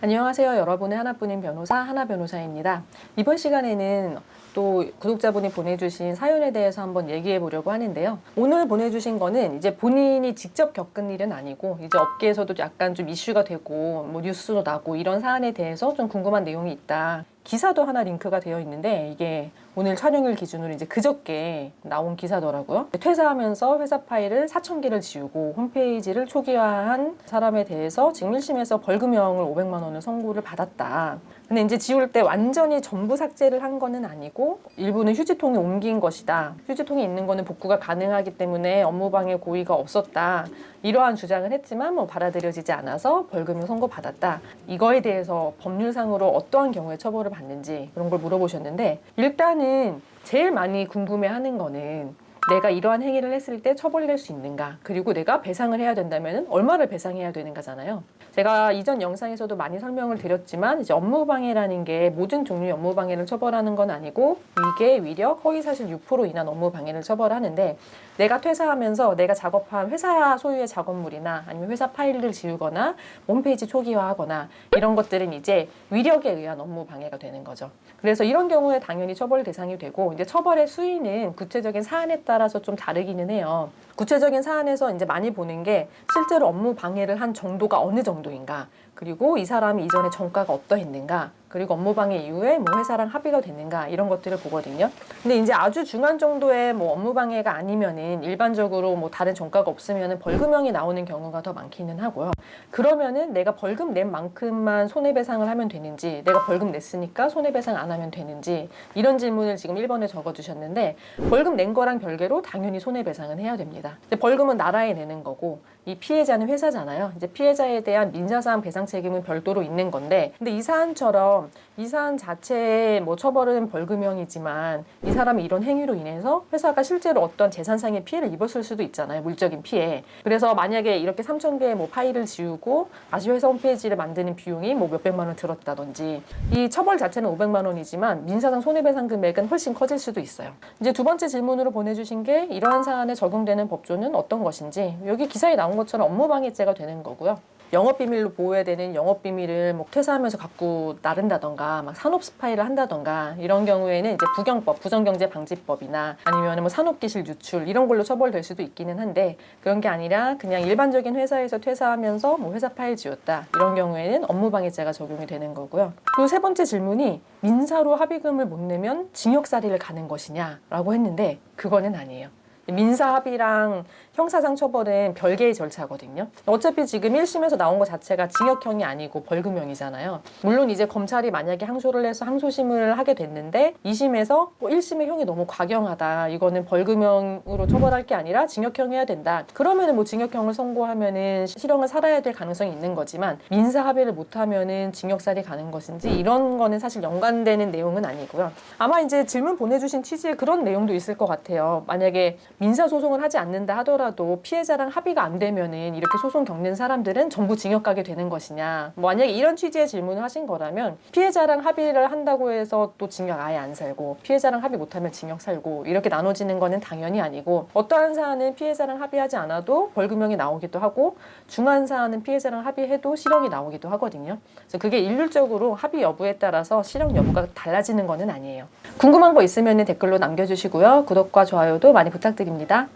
안녕하세요. 여러분의 하나뿐인 변호사 하나변호사입니다. 이번 시간에는 또 구독자분이 보내주신 사연에 대해서 한번 얘기해 보려고 하는데요. 오늘 보내주신 거는 이제 본인이 직접 겪은 일은 아니고 이제 업계에서도 약간 좀 이슈가 되고 뭐 뉴스도 나고 이런 사안에 대해서 좀 궁금한 내용이 있다. 기사도 하나 링크가 되어 있는데 이게 오늘 촬영일 기준으로 이제 그저께 나온 기사더라고요. 퇴사하면서 회사 파일을 4,000개를 지우고 홈페이지를 초기화한 사람에 대해서 지금 1심에서 벌금형을 500만 원을 선고를 받았다. 근데 이제 지울 때 완전히 전부 삭제를 한 거는 아니고 일부는 휴지통에 옮긴 것이다. 휴지통에 있는 거는 복구가 가능하기 때문에 업무방해 고의가 없었다. 이러한 주장을 했지만 뭐 받아들여지지 않아서 벌금을 선고받았다. 이거에 대해서 법률상으로 어떠한 경우에 처벌을 받는지 그런 걸 물어보셨는데, 일단은 제일 많이 궁금해하는 거는 내가 이러한 행위를 했을 때 처벌될 수 있는가, 그리고 내가 배상을 해야 된다면 얼마를 배상해야 되는가잖아요. 제가 이전 영상에서도 많이 설명을 드렸지만 이제 업무방해라는 게 모든 종류의 업무방해를 처벌하는 건 아니고 위계, 위력, 허위사실 유포로 인한 업무방해를 처벌하는데, 내가 퇴사하면서 내가 작업한 회사 소유의 작업물이나 아니면 회사 파일을 지우거나 홈페이지 초기화하거나 이런 것들은 이제 위력에 의한 업무방해가 되는 거죠. 그래서 이런 경우에 당연히 처벌 대상이 되고, 이제 처벌의 수위는 구체적인 사안에 따라서 좀 다르기는 해요. 구체적인 사안에서 이제 많이 보는 게 실제로 업무 방해를 한 정도가 어느 정도인가, 그리고 이 사람이 이전에 전과가 어떠했는가, 그리고 업무방해 이후에 뭐 회사랑 합의가 됐는가, 이런 것들을 보거든요. 근데 이제 아주 중한 정도의 뭐 업무방해가 아니면은 일반적으로 뭐 다른 전과가 없으면은 벌금형이 나오는 경우가 더 많기는 하고요. 그러면은 내가 벌금 낸 만큼만 손해배상을 하면 되는지, 내가 벌금 냈으니까 손해배상 안 하면 되는지, 이런 질문을 지금 1번에 적어주셨는데, 벌금 낸 거랑 별개로 당연히 손해배상은 해야 됩니다. 벌금은 나라에 내는 거고 이 피해자는 회사잖아요. 이제 피해자에 대한 민사사항 배상 책임은 별도로 있는 건데, 근데 이 사안처럼 이 사안 자체의 뭐 처벌은 벌금형이지만 이 사람이 이런 행위로 인해서 회사가 실제로 어떤 재산상의 피해를 입었을 수도 있잖아요. 물적인 피해. 그래서 만약에 이렇게 3,000개의 뭐 파일을 지우고 다시 회사 홈페이지를 만드는 비용이 뭐 몇백만 원 들었다든지, 이 처벌 자체는 500만 원이지만 민사상 손해배상 금액은 훨씬 커질 수도 있어요. 이제 두 번째 질문으로 보내주신 게 이러한 사안에 적용되는 법조는 어떤 것인지, 여기 기사에 나온 것처럼 업무방해죄가 되는 거고요. 영업비밀로 보호해야 되는 영업비밀을 뭐 퇴사하면서 갖고 나른다던가 막 산업 스파이를 한다던가 이런 경우에는 이제 부경법, 부정경제방지법이나 아니면 뭐 산업기실 유출 이런 걸로 처벌될 수도 있기는 한데, 그런 게 아니라 그냥 일반적인 회사에서 퇴사하면서 뭐 회사 파일 지웠다, 이런 경우에는 업무방해죄가 적용이 되는 거고요. 그리고 세 번째 질문이 민사로 합의금을 못 내면 징역살이를 가는 것이냐라고 했는데, 그거는 아니에요. 민사합의랑 형사상 처벌은 별개의 절차거든요. 어차피 지금 1심에서 나온 것 자체가 징역형이 아니고 벌금형이잖아요. 물론 이제 검찰이 만약에 항소를 해서 항소심을 하게 됐는데 2심에서 1심의 형이 너무 과경하다, 이거는 벌금형으로 처벌할 게 아니라 징역형 해야 된다, 그러면은 뭐 징역형을 선고하면은 실형을 살아야 될 가능성이 있는 거지만, 민사합의를 못하면은 징역살이 가는 것인지 이런 거는 사실 연관되는 내용은 아니고요. 아마 이제 질문 보내주신 취지에 그런 내용도 있을 것 같아요. 만약에 민사소송을 하지 않는다 하더라도 피해자랑 합의가 안 되면은 이렇게 소송 겪는 사람들은 전부 징역 가게 되는 것이냐, 뭐 만약에 이런 취지의 질문을 하신 거라면 피해자랑 합의를 한다고 해서 또 징역 아예 안 살고 피해자랑 합의 못하면 징역 살고 이렇게 나눠지는 거는 당연히 아니고, 어떠한 사안은 피해자랑 합의하지 않아도 벌금형이 나오기도 하고 중한 사안은 피해자랑 합의해도 실형이 나오기도 하거든요. 그래서 그게 일률적으로 합의 여부에 따라서 실형 여부가 달라지는 거는 아니에요. 궁금한 거 있으면 댓글로 남겨주시고요. 구독과 좋아요도 많이 부탁드립니다.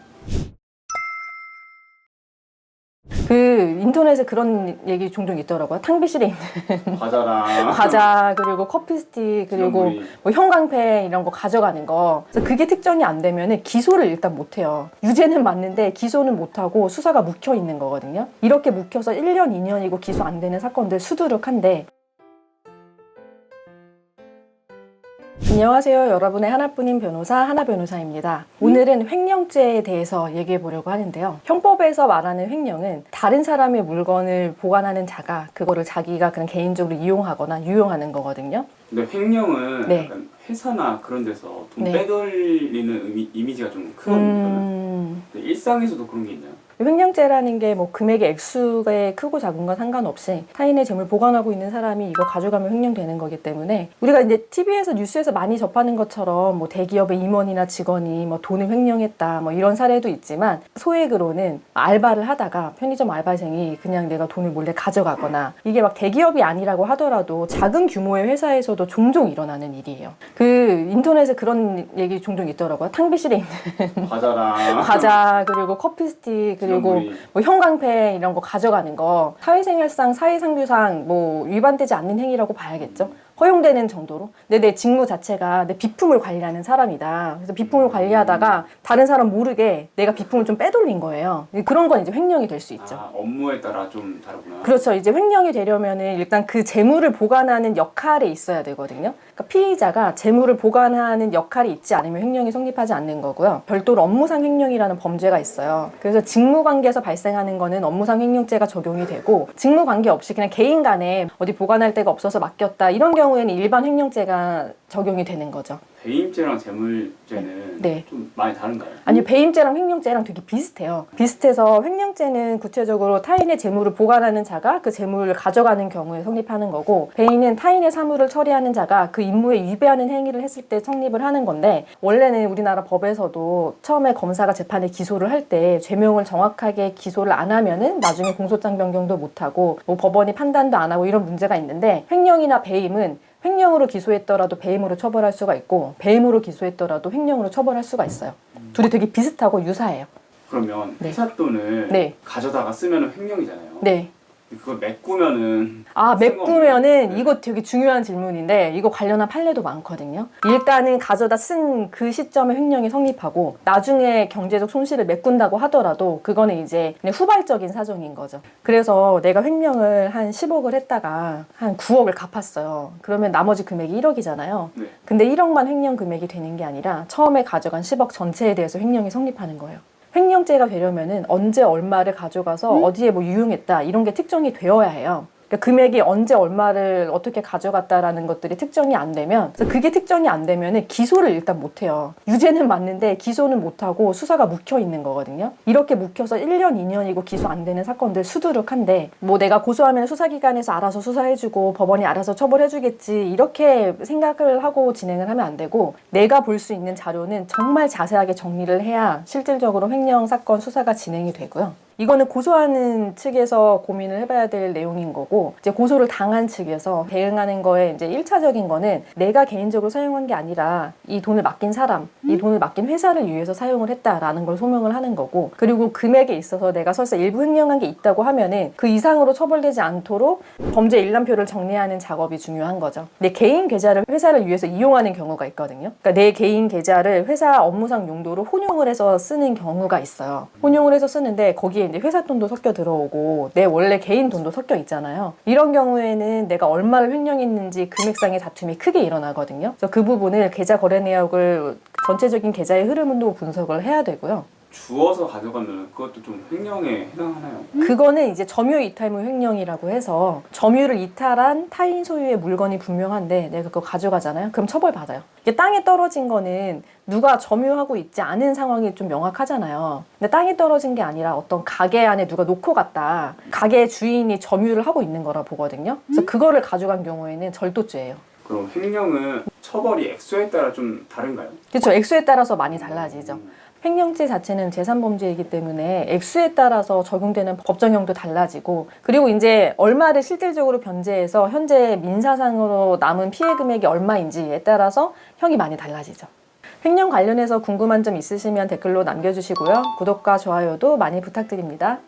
인터넷에 그런 얘기 종종 있더라고요. 탕비실에 있는 과자랑 과자, 그리고 커피 스틱, 그리고 뭐 형광펜 이런 거 가져가는 거. 그래서 그게 특정이 안 되면은 기소를 일단 못 해요. 유죄는 맞는데 기소는 못 하고 수사가 묵혀 있는 거거든요. 이렇게 묵혀서 1년, 2년이고 기소 안 되는 사건들 수두룩한데, 안녕하세요. 여러분의 하나뿐인 변호사 하나변호사입니다. 오늘은 횡령죄에 대해서 얘기해 보려고 하는데요. 형법에서 말하는 횡령은 다른 사람의 물건을 보관하는 자가 그거를 자기가 그냥 개인적으로 이용하거나 유용하는 거거든요. 근데 횡령은 네. 약간 회사나 그런 데서 돈 네. 빼돌리는 이미지가 좀 크거든요. 일상에서도 그런 게 있나요? 횡령죄라는 게 뭐 금액의 액수가 크고 작은 건 상관없이 타인의 재물 보관하고 있는 사람이 이거 가져가면 횡령되는 거기 때문에 우리가 이제 TV에서 뉴스에서 많이 접하는 것처럼 뭐 대기업의 임원이나 직원이 뭐 돈을 횡령했다 뭐 이런 사례도 있지만 소액으로는 알바를 하다가 편의점 알바생이 그냥 내가 돈을 몰래 가져가거나 이게 막 대기업이 아니라고 하더라도 작은 규모의 회사에서도 종종 일어나는 일이에요. 그 인터넷에 그런 얘기 종종 있더라고요. 탕비실에 있는 과자랑 과자 그리고 커피 스틱 그리고 지원물이. 뭐 형광펜 이런 거 가져가는 거 사회생활상 사회상규상 뭐 위반되지 않는 행위라고 봐야겠죠. 허용되는 정도로. 근데 내 직무 자체가 내 비품을 관리하는 사람이다. 그래서 비품을 관리하다가 다른 사람 모르게 내가 비품을 좀 빼돌린 거예요. 그런 건 이제 횡령이 될 수 있죠. 아, 업무에 따라 좀 다르구나. 그렇죠. 이제 횡령이 되려면은 일단 그 재물을 보관하는 역할에 있어야 되거든요. 그러니까 피의자가 재물을 보관하는 역할이 있지 않으면 횡령이 성립하지 않는 거고요. 별도로 업무상 횡령이라는 범죄가 있어요. 그래서 직무관계에서 발생하는 거는 업무상 횡령죄가 적용이 되고 직무관계 없이 그냥 개인 간에 어디 보관할 데가 없어서 맡겼다 이런 경우에는 일반 횡령죄가 적용이 되는 거죠. 배임죄랑 재물죄는 네. 좀 많이 다른가요? 아니 배임죄랑 횡령죄랑 되게 비슷해요. 비슷해서 횡령죄는 구체적으로 타인의 재물을 보관하는 자가 그 재물을 가져가는 경우에 성립하는 거고 배임은 타인의 사물을 처리하는 자가 그 임무에 위배하는 행위를 했을 때 성립을 하는 건데 원래는 우리나라 법에서도 처음에 검사가 재판에 기소를 할 때 죄명을 정확하게 기소를 안 하면은 나중에 공소장 변경도 못 하고 뭐 법원이 판단도 안 하고 이런 문제가 있는데 횡령이나 배임은 횡령으로 기소했더라도 배임으로 처벌할 수가 있고 배임으로 기소했더라도 횡령으로 처벌할 수가 있어요. 둘이 되게 비슷하고 유사해요. 그러면 네. 회사 돈을 네. 가져다가 쓰면 횡령이잖아요. 네. 그걸 메꾸면은 아, 쓸모없는- 메꾸면은 네. 이거 되게 중요한 질문인데 이거 관련한 판례도 많거든요. 일단은 가져다 쓴 그 시점에 횡령이 성립하고 나중에 경제적 손실을 메꾼다고 하더라도 그거는 이제 그냥 후발적인 사정인 거죠. 그래서 내가 횡령을 한 10억을 했다가 한 9억을 갚았어요. 그러면 나머지 금액이 1억이잖아요. 네. 근데 1억만 횡령 금액이 되는 게 아니라 처음에 가져간 10억 전체에 대해서 횡령이 성립하는 거예요. 횡령죄가 되려면은 언제 얼마를 가져가서 어디에 뭐 유용했다 이런 게 특정이 되어야 해요. 그러니까 금액이 언제 얼마를 어떻게 가져갔다라는 것들이 특정이 안 되면 그래서 그게 특정이 안 되면은 기소를 일단 못 해요. 유죄는 맞는데 기소는 못 하고 수사가 묵혀 있는 거거든요. 이렇게 묵혀서 1년, 2년이고 기소 안 되는 사건들 수두룩한데 뭐 내가 고소하면 수사기관에서 알아서 수사해주고 법원이 알아서 처벌해주겠지 이렇게 생각을 하고 진행을 하면 안 되고 내가 볼 수 있는 자료는 정말 자세하게 정리를 해야 실질적으로 횡령 사건 수사가 진행이 되고요. 이거는 고소하는 측에서 고민을 해봐야 될 내용인 거고 이제 고소를 당한 측에서 대응하는 거에 이제 1차적인 거는 내가 개인적으로 사용한 게 아니라 이 돈을 맡긴 사람, 이 돈을 맡긴 회사를 위해서 사용을 했다라는 걸 소명을 하는 거고 그리고 금액에 있어서 내가 설사 일부 횡령한 게 있다고 하면은 그 이상으로 처벌되지 않도록 범죄 일람표를 정리하는 작업이 중요한 거죠. 내 개인 계좌를 회사를 위해서 이용하는 경우가 있거든요. 그러니까 내 개인 계좌를 회사 업무상 용도로 혼용을 해서 쓰는 경우가 있어요. 혼용을 해서 쓰는데 거기에 이제 회사 돈도 섞여 들어오고 내 원래 개인 돈도 섞여 있잖아요. 이런 경우에는 내가 얼마를 횡령했는지 금액상의 다툼이 크게 일어나거든요. 그래서 그 부분을 계좌 거래 내역을 전체적인 계좌의 흐름도 분석을 해야 되고요. 주워서 가져가면 그것도 좀 횡령에 해당하나요? 그거는 이제 점유 이탈물 횡령이라고 해서 점유를 이탈한 타인 소유의 물건이 분명한데 내가 그거 가져가잖아요. 그럼 처벌받아요. 이게 땅에 떨어진 거는 누가 점유하고 있지 않은 상황이 좀 명확하잖아요. 근데 땅에 떨어진 게 아니라 어떤 가게 안에 누가 놓고 갔다. 가게 주인이 점유를 하고 있는 거라 보거든요. 그래서 그거를 가져간 경우에는 절도죄예요. 그럼 횡령은 처벌이 액수에 따라 좀 다른가요? 그렇죠. 액수에 따라서 많이 달라지죠. 횡령죄 자체는 재산범죄이기 때문에 액수에 따라서 적용되는 법정형도 달라지고 그리고 이제 얼마를 실질적으로 변제해서 현재 민사상으로 남은 피해 금액이 얼마인지에 따라서 형이 많이 달라지죠. 횡령 관련해서 궁금한 점 있으시면 댓글로 남겨주시고요. 구독과 좋아요도 많이 부탁드립니다.